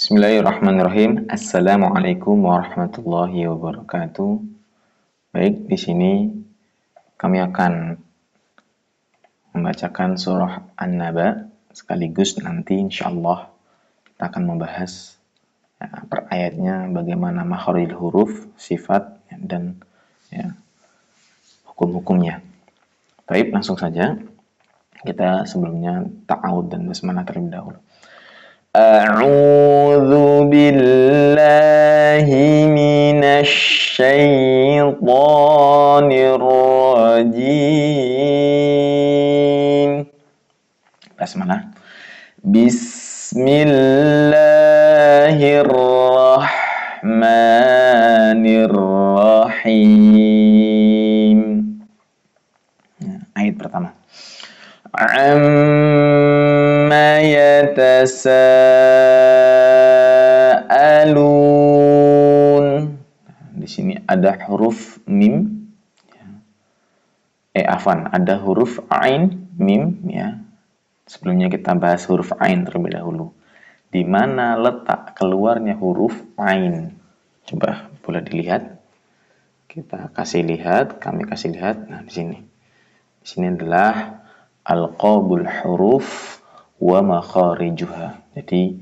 Bismillahirrahmanirrahim. Assalamualaikum warahmatullahi wabarakatuh. Baik, di sini kami akan membacakan surah An-Naba sekaligus nanti insyaallah kita akan membahas per ayatnya bagaimana makharijul huruf, sifat dan hukum-hukumnya. Baik, langsung saja. Kita sebelumnya ta'awud dan basmalah terlebih dahulu. A'udzu billahi minasy syaithanir rajim. Basmalah. Bismillahirrahmanirrahim. Ayat pertama. Amma yatasaalun. Di sini ada huruf mim. Ada huruf ain, mim ya. Sebelumnya kita bahas huruf ain terlebih dahulu. Di mana letak keluarnya huruf ain? Coba boleh dilihat. Kita kasih lihat, kami kasih lihat. Nah, di sini. Di sini adalah alqabul huruf wa makharijuha. Jadi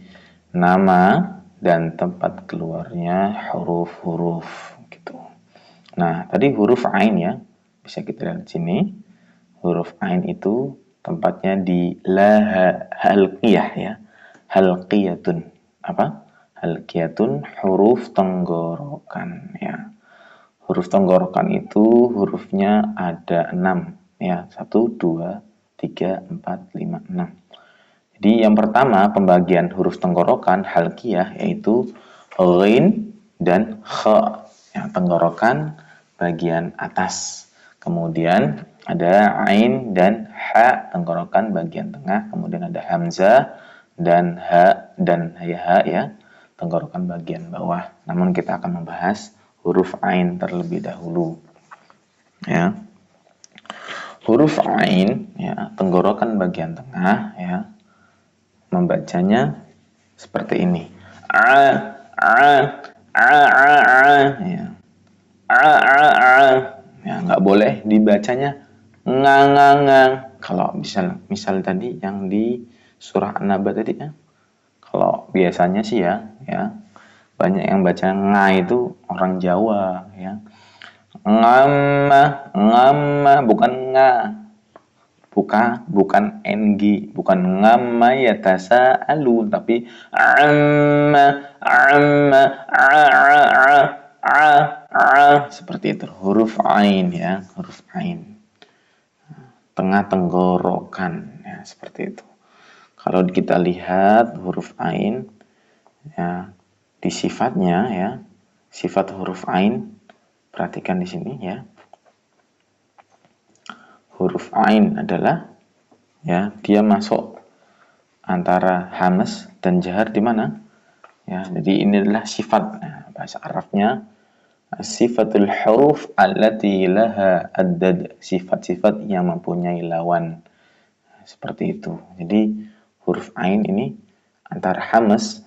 nama dan tempat keluarnya huruf-huruf gitu. Nah, tadi huruf ain ya. Bisa kita lihat di sini. Huruf ain itu tempatnya di halqiyah ya. Halqiyatun. Apa? Halqiyatun huruf tenggorokan ya. Huruf tenggorokan itu hurufnya ada 6 ya. 1, 2, 3, 4, 5, 6. Jadi yang pertama pembagian huruf tenggorokan halqiyah yaitu ghin dan kha. Yang tenggorokan bagian atas. Kemudian ada ain dan ha tenggorokan bagian tengah. Kemudian ada hamzah dan ha dan ha ya tenggorokan bagian bawah. Namun kita akan membahas huruf ain terlebih dahulu. Ya. Huruf ain ya tenggorokan bagian tengah ya membacanya seperti ini. Ya. Ya, nggak boleh dibacanya ngang. Kalau misal tadi yang di surah An-Naba tadi ya. Kalau biasanya sih ya banyak yang baca nga itu orang Jawa ya. Ngamma bukan nga. Bukan ng, bukan ngamma yatasaalun tapi seperti itu huruf ain ya, huruf ain. Tengah tenggorokan ya, seperti itu. Kalau kita lihat huruf ain ya di sifatnya ya, sifat huruf ain perhatikan di sini ya. Huruf ain adalah ya dia masuk antara hamas dan jahar di mana? Ya, jadi ini adalah sifat bahasa Arabnya sifatul huruf allati laha addad, sifat-sifat yang mempunyai lawan. Seperti itu. Jadi huruf ain ini antara hamas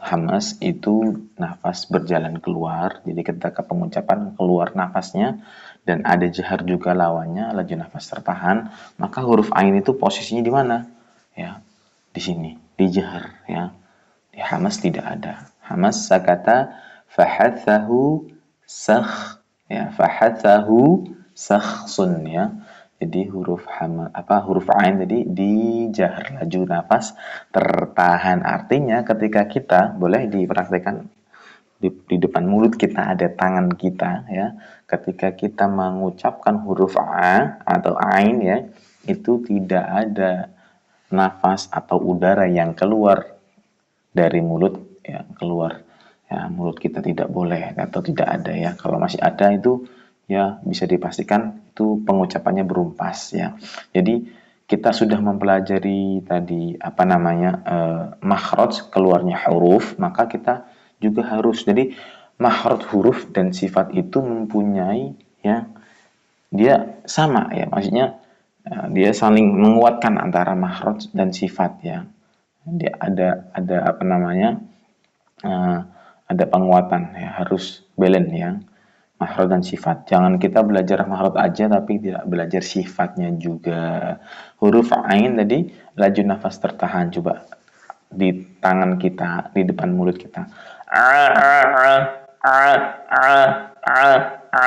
itu nafas berjalan keluar. Jadi ketika pengucapan keluar nafasnya dan ada jahar juga lawannya, laju nafas tertahan, maka huruf ain itu posisinya di mana? Ya, di sini, di jahar ya. Di hamas tidak ada. Hamas sakata fahathahu sakh ya, fahathahu sakhsun ya. Jadi huruf ain tadi di jahar laju nafas tertahan. Artinya ketika kita boleh dipraktikkan di depan mulut kita ada tangan kita ya. Ketika kita mengucapkan huruf a atau ain ya, itu tidak ada nafas atau udara yang keluar dari mulut ya, keluar ya, mulut kita tidak boleh atau tidak ada ya. Kalau masih ada itu ya bisa dipastikan itu pengucapannya berumpas ya. Jadi kita sudah mempelajari tadi makhraj keluarnya huruf, maka kita juga harus jadi makhraj huruf dan sifat itu mempunyai ya dia sama ya, maksudnya dia saling menguatkan antara makhraj dan sifat ya. Dia ada ada penguatan ya, harus balance ya, makhraj dan sifat. Jangan kita belajar makhraj aja tapi tidak belajar sifatnya juga. Huruf ain tadi laju nafas tertahan, coba di tangan kita, di depan mulut kita. A a a a a a a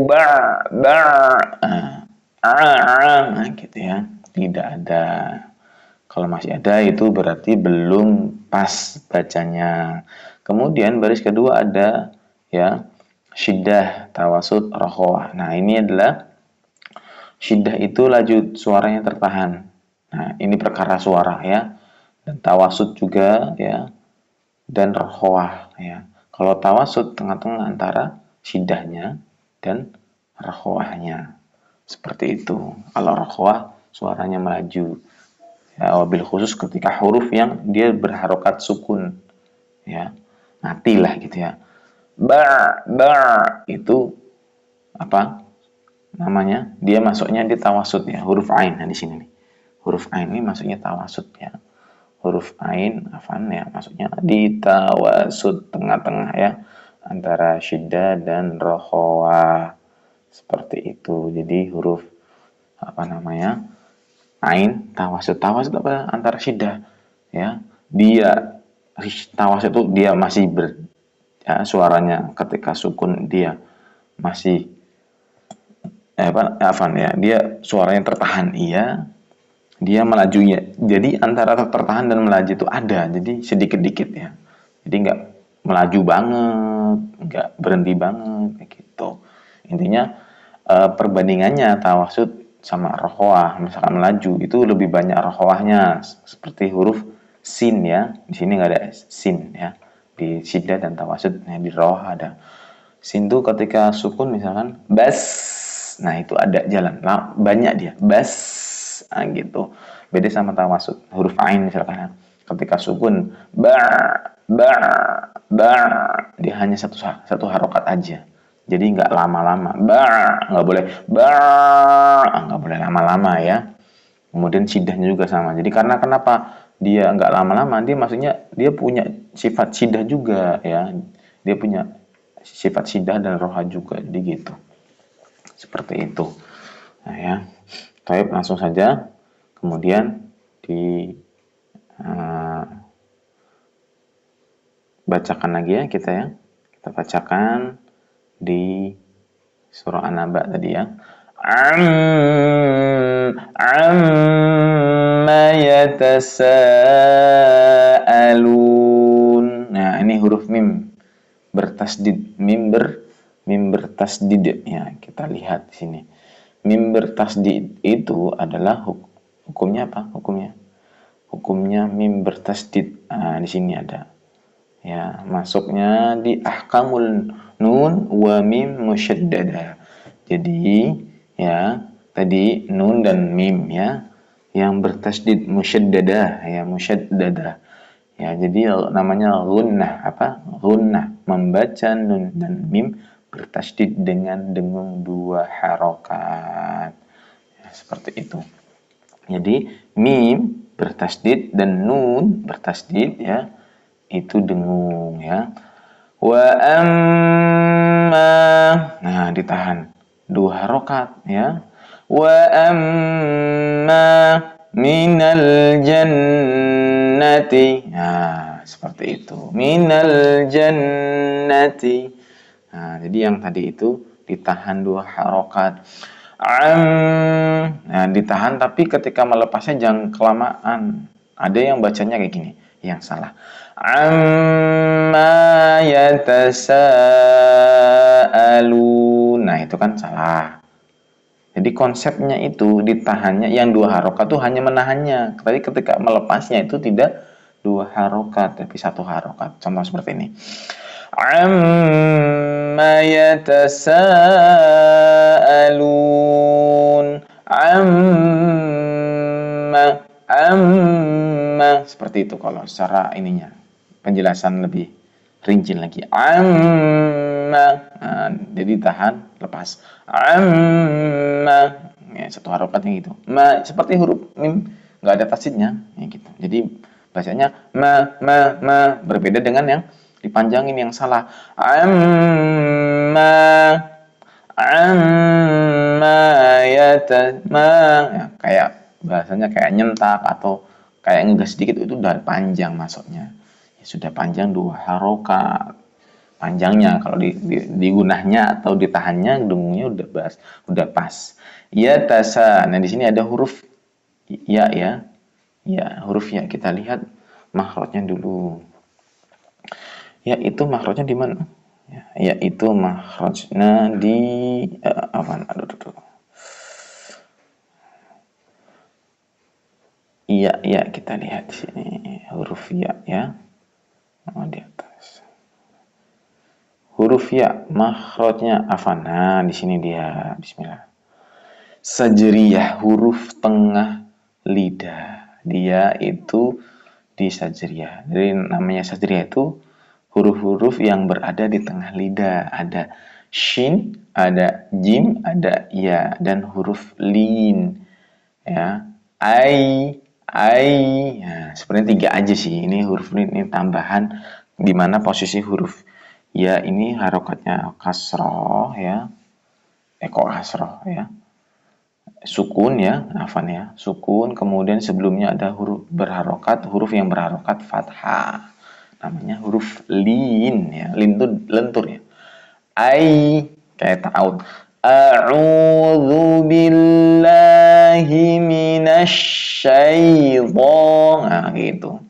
ba ba nah, gitu ya. Tidak ada. Kalau masih ada itu berarti belum pas bacanya. Kemudian baris kedua ada ya syiddah, tawasud, rokhawah. Nah, ini adalah syiddah itu laju suaranya tertahan. Nah, ini perkara suara ya. Dan tawasud juga ya, dan rokhawah ya. Kalau tawasud tengah-tengah antara syiddahnya dan rokhawahnya. Seperti itu. Kalau rokhawah suaranya melaju. Ya, wabil khusus ketika huruf yang dia berharokat sukun ya, matilah gitu ya. Ba itu apa namanya, dia masuknya di tawasud ya, huruf ain. Nah, di sini nih huruf ain ini masuknya tawasud ya, huruf ain afan ya, masuknya di tawasud tengah-tengah ya, antara syiddah dan rokhawah. Seperti itu. Jadi huruf apa namanya, ain tawasud apa antara syiddah ya, dia tawasud itu dia masih ya, suaranya ketika sukun dia masih afan ya, dia suaranya tertahan iya, dia melaju ya. Jadi antara tertahan dan melaju itu ada, jadi sedikit-dikit ya. Jadi nggak melaju banget, nggak berhenti banget kayak gitu. Intinya perbandingannya tawasud sama rokhawah, misalkan melaju itu lebih banyak rokhawahnya, seperti huruf sin ya. Di sini nggak ada sin ya. Di syiddah dan tawasud, nah di roh ada. Sin tuh ketika sukun misalkan bas, nah itu ada jalan, banyak dia bas, gitu. Beda sama tawasud, huruf ain misalkan, ketika sukun ba ba ba, dia hanya satu harokat aja. Jadi nggak lama-lama, nggak boleh nggak boleh lama-lama ya. Kemudian siddahnya juga sama. Jadi karena kenapa dia nggak lama-lama, dia maksudnya dia punya sifat siddah juga ya. Dia punya sifat siddah dan roha juga, jadi gitu. Seperti itu. Nah ya, baik langsung saja. Kemudian bacakan lagi ya kita ya. Kita bacakan di surah An-Naba tadi ya. Amma yatasaalun. Nah, ini huruf mim bertasdid, mim bertasdid ya. Kita lihat di sini. Mim bertasdid itu adalah hukumnya apa? Hukumnya mim bertasdid. Nah, di sini ada. Ya, masuknya di ahkamul nun wa mim musyaddada. Jadi, ya, tadi nun dan mim ya yang bertasdid musyaddada ya, musyaddada. Ya, jadi namanya gunnah, apa? Gunnah, membaca nun dan mim bertasdid dengan dengung dua harokat. Ya, seperti itu. Jadi mim bertasdid dan nun bertasdid ya, itu dengung ya. Wa amma, nah ditahan dua harokat ya. Wa amma minal jannati, nah seperti itu, minal jannati. Nah, jadi yang tadi itu ditahan dua harokat. Nah, ditahan tapi ketika melepasnya jangan kelamaan. Ada yang bacanya kayak gini, yang salah. Amma yatasaalun. Nah, itu kan salah. Jadi konsepnya itu ditahannya yang dua harokat tuh hanya menahannya. Tapi ketika melepasnya itu tidak dua harokat tapi satu harokat. Contoh seperti ini. Amma yatasaalun. Amma seperti itu kalau secara ininya, penjelasan lebih rinci lagi. Nah, jadi tahan lepas. Ya, satu harokatnya gitu. Seperti huruf mim nggak ada tasdidnya ya gitu. Jadi Bacanya ma, berbeda dengan yang dipanjangin yang salah. Amma yatama, ya, kayak bahasanya kayak nyentak atau kayak ngegas sedikit, itu udah panjang masuknya. Ya, sudah panjang 2 harokat. Panjangnya kalau digunahnya atau ditahannya dengungnya udah pas. Ya tasa. Nah, di sini ada huruf ya. Ya, huruf ya. Kita lihat makhrajnya dulu. Ya, itu makhrajnya di mana? Ya, itu makhrajnya di apa? Aduh. Iya, kita lihat di sini huruf ya. Oh, di atas. Huruf ya, makhrajnya apa? Nah, di sini dia. Bismillah. Sajriyah, huruf tengah lidah. Dia itu di sajriyah. Jadi namanya sajriyah itu huruf-huruf yang berada di tengah lidah. Ada shin, ada jim, ada ya, dan huruf lin. Ya, ai. Ya, sebenarnya 3 aja sih. Ini huruf lin ini tambahan di mana posisi huruf ya ini harokatnya kasroh ya. Kok kasroh ya? Sukun ya, afan ya, sukun, kemudian sebelumnya ada huruf huruf yang berharokat fathah, namanya huruf lin ya, lin itu lentur ya. Ai, kayak ta'ud, a'udzu billahi minasyaiton, nah gitu,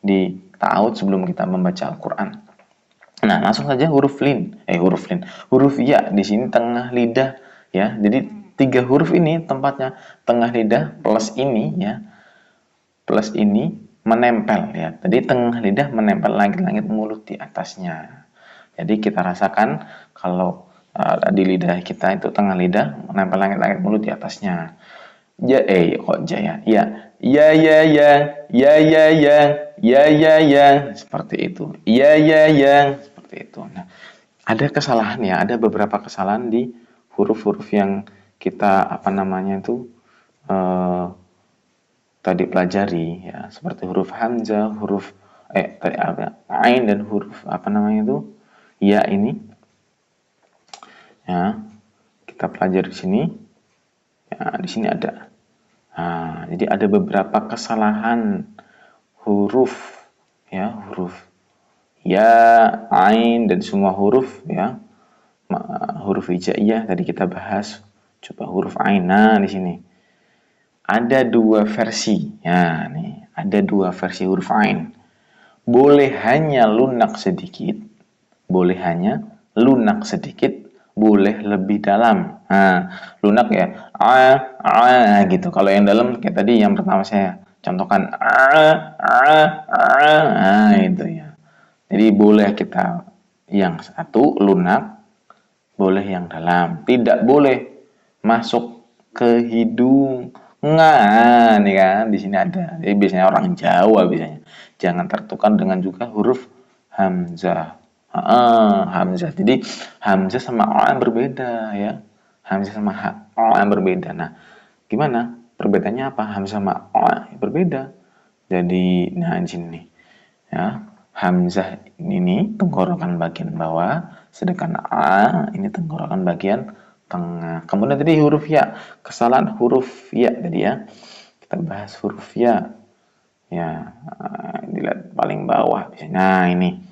di ta'ud sebelum kita membaca Al-Quran. Nah, langsung saja huruf ya di sini tengah lidah ya. Jadi 3 huruf ini tempatnya tengah lidah plus ini ya. Plus ini menempel ya. Jadi tengah lidah menempel langit-langit mulut di atasnya. Jadi kita rasakan kalau di lidah kita itu tengah lidah menempel langit-langit mulut di atasnya. Kok ya. Ya, seperti itu. Ya, seperti itu. Nah, ada kesalahan ya, ada beberapa kesalahan di huruf-huruf yang kita tadi pelajari ya, seperti huruf hamzah, huruf ain dan huruf ya ini ya, kita pelajari di sini. Ya, di sini ada. Nah, jadi ada beberapa kesalahan huruf ya, ain dan semua huruf ya. Huruf hijaiyah tadi kita bahas. Coba huruf ain. Nah, di sini ada 2 versi. Ya, nih, ada 2 versi huruf ain. Boleh hanya lunak sedikit, boleh lebih dalam. Nah, lunak ya, gitu. Kalau yang dalam kayak tadi yang pertama saya contohkan, nah itu ya. Jadi boleh kita yang satu lunak, boleh yang dalam, tidak boleh masuk ke hidung. Nah, nih kan di sini ada. Jadi biasanya orang Jawa biasanya. Jangan tertukar dengan juga huruf hamzah. Hamzah. Jadi hamzah sama a berbeda ya. Hamzah sama a berbeda. Nah, gimana? Perbedaannya apa? Hamzah sama a berbeda. Jadi, nah di sini ya. Hamzah ini tenggorokan bagian bawah, sedangkan a ini tenggorokan bagian tengah. Kemudian tadi huruf ya, kesalahan huruf ya tadi ya. Kita bahas huruf ya. Ya, dilihat paling bawah biasanya. Nah, ini.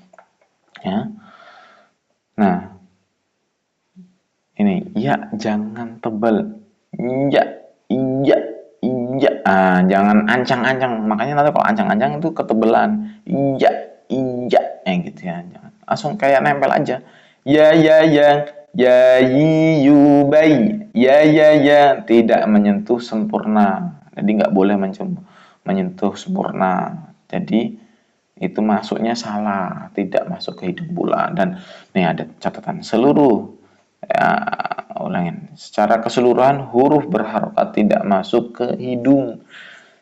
Ya. Nah, ini ya jangan tebal. Ya, iya, iya. Jangan ancang-ancang. Makanya nanti kalau ancang-ancang itu ketebelan. Iya, iya, gitu ya. Jangan. Langsung kayak nempel aja. Ya, ya, bai. Ya, tidak menyentuh sempurna. Jadi nggak boleh menyentuh sempurna. Jadi itu masuknya salah, tidak masuk ke hidung pula. Dan nih ada catatan seluruh ya, ulangin. Secara keseluruhan huruf berharokat tidak masuk ke hidung.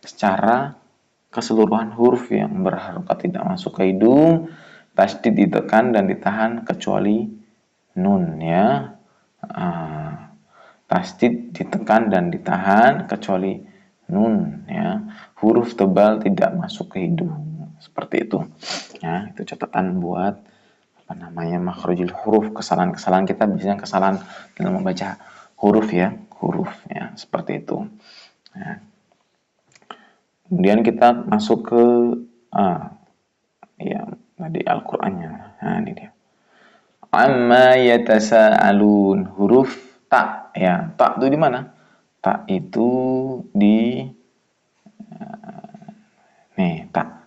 Secara keseluruhan huruf yang berharokat tidak masuk ke hidung, tasdid ditekan dan ditahan kecuali nun ya. Tasdid ditekan dan ditahan kecuali nun ya. Huruf tebal tidak masuk ke hidung. Seperti itu. Ya, itu catatan buat apa namanya makhrajul huruf. Kesalahan-kesalahan kita biasanya kesalahan dalam membaca huruf ya, seperti itu. Ya. Kemudian kita masuk ke ya tadi Al-Qur'annya. Nah, ini dia. Amma yatasaalun, huruf ta ya. Ta itu di mana? Ta itu di nih ta.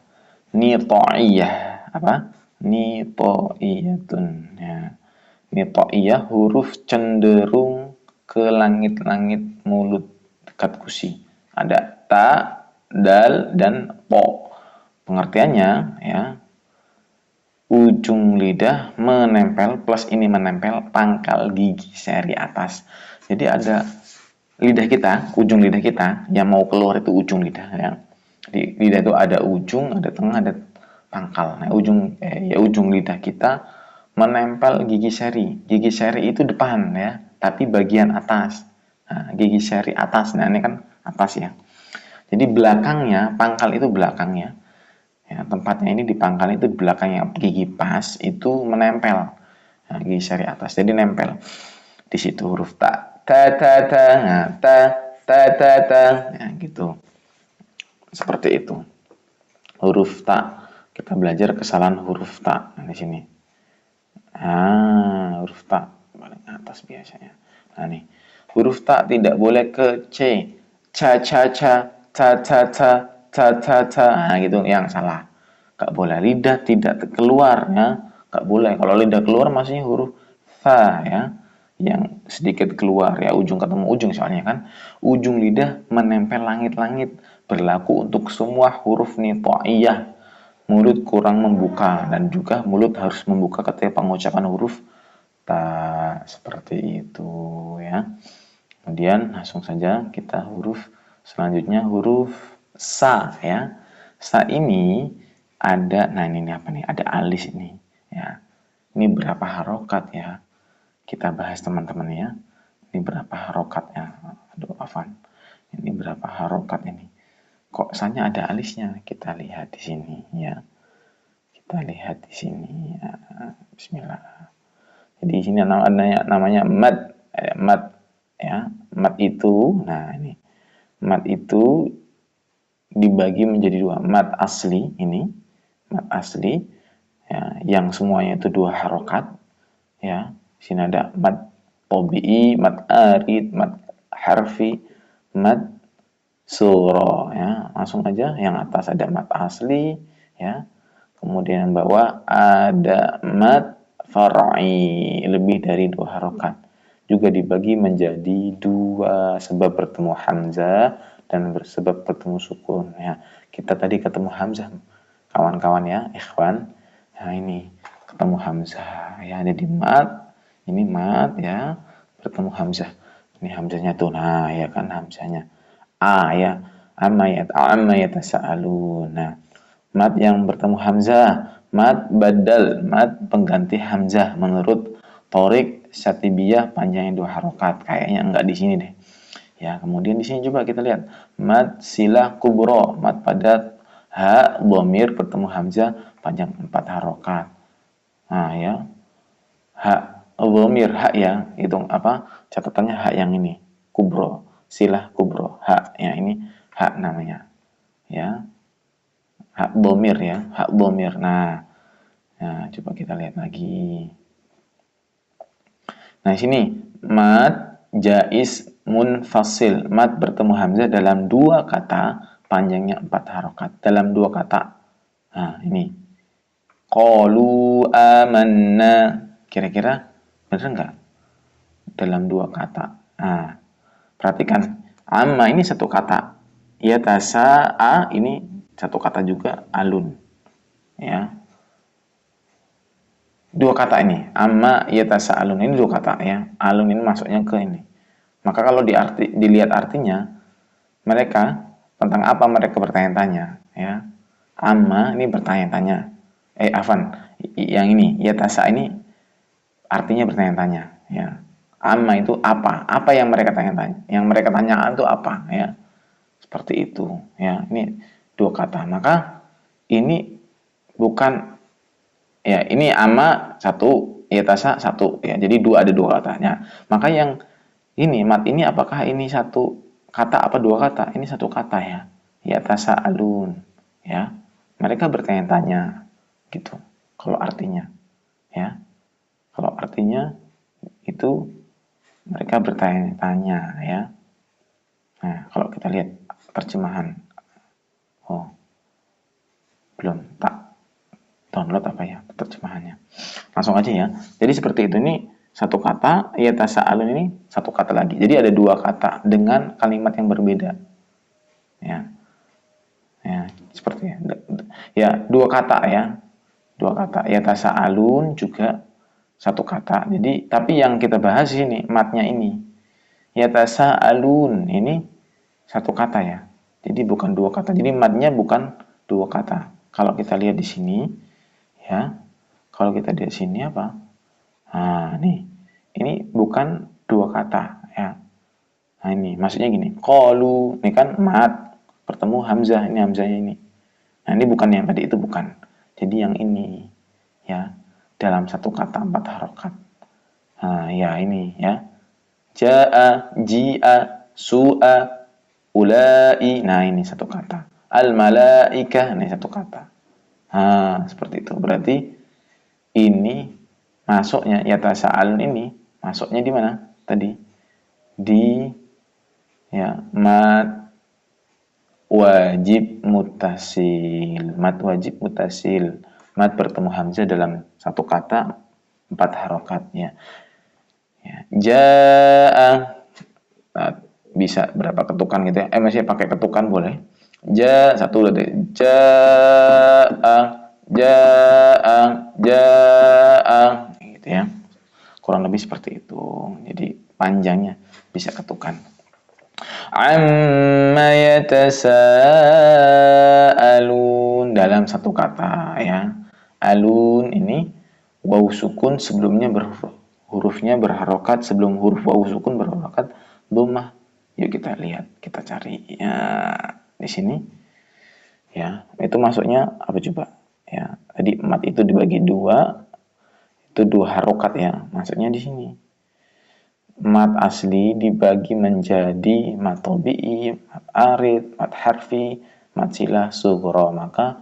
Nitoiyah apa? Nitoiyatun ya. Nitoiyah huruf cenderung ke langit-langit mulut dekat gusi. Ada ta, dal, dan po. Pengertiannya ya, ujung lidah menempel plus ini menempel pangkal gigi seri atas. Jadi ada lidah kita, ujung lidah kita yang mau keluar itu ujung lidah ya. Di lidah itu ada ujung, ada tengah, ada pangkal. Nah, ujung lidah kita menempel gigi seri. Gigi seri itu depan ya, tapi bagian atas. Nah, gigi seri atas. Nah, ini kan atas ya. Jadi belakangnya, pangkal itu belakangnya. Ya, tempatnya ini di pangkal itu di belakangnya gigi pas itu menempel. Nah, gigi seri atas. Jadi nempel. Di situ huruf ta, ta ta ta, nah, ta ta ta ta, ya, gitu. Seperti itu. Huruf ta. Kita belajar kesalahan huruf ta nah, di sini. Huruf ta paling atas biasanya. Nah, nih. Huruf ta tidak boleh ke C. Ca ca ca, ta ta ta, ta ta ta. Nah, gitu yang salah. Gak boleh. Lidah tidak keluar ya. Gak boleh. Kalau lidah keluar maksudnya huruf fa ya. Yang sedikit keluar ya, ujung ketemu ujung soalnya kan. Ujung lidah menempel langit-langit. Berlaku untuk semua huruf nitoiyah. Mulut kurang membuka dan juga mulut harus membuka ketika pengucapan huruf ta. Seperti itu ya. Kemudian langsung saja kita huruf selanjutnya huruf sa ya. Sa ini ada, nah ini apa nih? Ada alis ini ya. Ini berapa harokat ya? Kita bahas teman-teman ya. Ini berapa harokatnya? Aduh, afan. Ini berapa harokat ini? Kok sanya ada alisnya? Kita lihat di sini ya. Kita lihat di sini ya. Bismillah. Jadi di sini namanya mad, mad ya. Mad itu, nah ini. Mad itu dibagi menjadi dua. Mad asli ini, mad asli ya, yang semuanya itu dua harokat ya. Di sini ada mad tabi'i, mad arid, mad harfi, mad suro ya. Langsung aja yang atas ada mad asli ya. Kemudian yang bawah ada mad far'i, lebih dari dua harokat. Juga dibagi menjadi dua sebab bertemu hamzah dan sebab bertemu sukun ya. Kita tadi ketemu hamzah kawan-kawan ya, ikhwan. Nah, ini ketemu hamzah ya, ada di mad. Ini mad ya, bertemu hamzah. Ini hamzahnya tuh, nah ya kan hamzahnya. A ya, amma yatasaalun. Nah, mad yang bertemu hamzah, mad badal, mad pengganti hamzah menurut Torik Syatibiyah panjangnya dua harokat. Kayaknya enggak di sini deh. Ya, kemudian di sini juga kita lihat mad silah kubro, mad padat ha dhamir bertemu hamzah panjang 4 harokat. Nah, ya. Ha dhamir ha ya, hitung apa? Catatannya ha yang ini. Kubro, silah kubro, ha. Ya, ini ha namanya. Ya. Hak dhamir ya, hak dhamir. Nah, coba kita lihat lagi. Nah, sini mad jaiz munfasil. Mad bertemu hamzah dalam dua kata panjangnya 4 harokat. Dalam dua kata. Nah, ini. Qalu amanna. Kira-kira benar enggak? Dalam dua kata. Nah, perhatikan. Amma ini satu kata. Ya tasa a ini satu kata juga alun. Ya. Dua kata ini, amma yatasaalun ini dua kata ya. Alun ini masuknya ke ini. Maka kalau dilihat artinya, mereka tentang apa mereka bertanya-tanya ya. Amma ini bertanya-tanya. Afan, yang ini yatasa ini artinya bertanya-tanya ya. Amma itu apa? Apa yang mereka tanya-tanya? Yang mereka tanyakan itu apa ya? Seperti itu ya. Ini dua kata. Maka ini bukan ya, ini ama satu, yatasa satu ya. Jadi ada dua katanya. Maka yang ini mat ini apakah ini satu kata apa dua kata? Ini satu kata ya. Yatasa alun ya. Mereka bertanya-tanya gitu. Kalau artinya ya. Kalau artinya itu mereka bertanya-tanya ya. Nah, kalau kita lihat terjemahan. Oh, belum tak download apa ya terjemahannya. Langsung aja ya. Jadi seperti itu, ini satu kata, ya tasa'alun ini satu kata lagi. Jadi ada dua kata dengan kalimat yang berbeda. Ya. Ya, seperti ya. Ya, dua kata ya. Dua kata. Ya tasa'alun juga satu kata. Jadi tapi yang kita bahas ini matnya ini. Ya tasa'alun ini satu kata ya. Jadi bukan dua kata. Jadi matnya bukan dua kata. Kalau kita lihat di sini ya. Kalau kita lihat di sini apa? Nah, nih. Ini bukan dua kata ya. Nah, ini maksudnya gini. Qalu, ini kan mat bertemu hamzah, ini hamzahnya ini. Nah, ini bukan yang tadi itu bukan. Jadi yang ini ya. Dalam satu kata 4 harokat. Nah, ya ini ya. Ja'a, ji'a, su'a, ulai. Nah, ini satu kata. Al-malaikah, ini satu kata. Nah, seperti itu. Berarti ini masuknya ya tasa'alun ini masuknya di mana tadi? Di ya mat wajib mutasil. Mat wajib mutasil. Mat bertemu hamzah dalam satu kata 4 harokatnya. Ya. Ja'a. Nah, bisa berapa ketukan gitu ya? Masih pakai ketukan boleh. Satu berarti ja'a, ja'a, ja'a gitu ya. Kurang lebih seperti itu. Jadi panjangnya bisa ketukan. Amma yatasaalun dalam satu kata ya. Alun ini waw sukun sebelumnya hurufnya berharokat, sebelum huruf waw sukun berharokat dhammah. Yuk kita lihat, kita cari ya di sini. Ya, itu masuknya apa coba? Ya, tadi mat itu dibagi dua, itu dua harokat ya. Maksudnya di sini. Mat asli dibagi menjadi mat tabi'i, mat arid, mat harfi, mat silah, sughra. Maka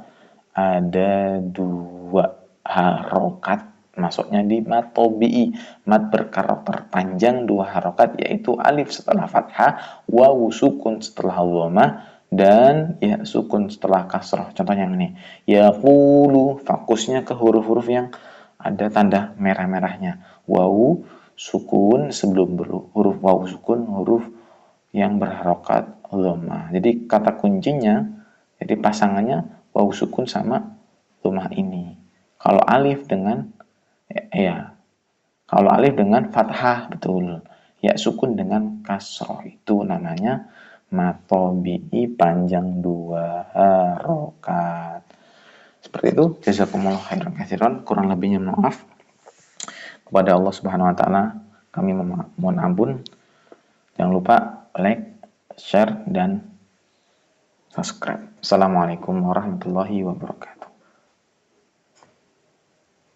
ada dua harokat masuknya di mat tabi'i. Mat berkarakter panjang dua harokat yaitu alif setelah fathah, wawu sukun setelah dhammah, dan ya sukun setelah kasrah. Contohnya yang ini. Yaqulu, fokusnya ke huruf-huruf yang ada tanda merah-merahnya. Wawu sukun sebelum huruf waw sukun, huruf yang berharokat dhammah. Jadi kata kuncinya, jadi pasangannya waw sukun sama dhammah ini. Kalau alif dengan kalau alif dengan fathah betul. Ya sukun dengan kasroh itu namanya mat tabi'i panjang dua harokat. Seperti itu. Jazakumullah khairan katsiran. Kurang lebihnya maaf. Kepada Allah Subhanahu wa taala kami mohon ampun. Jangan lupa like, share dan subscribe. Assalamualaikum warahmatullahi wabarakatuh.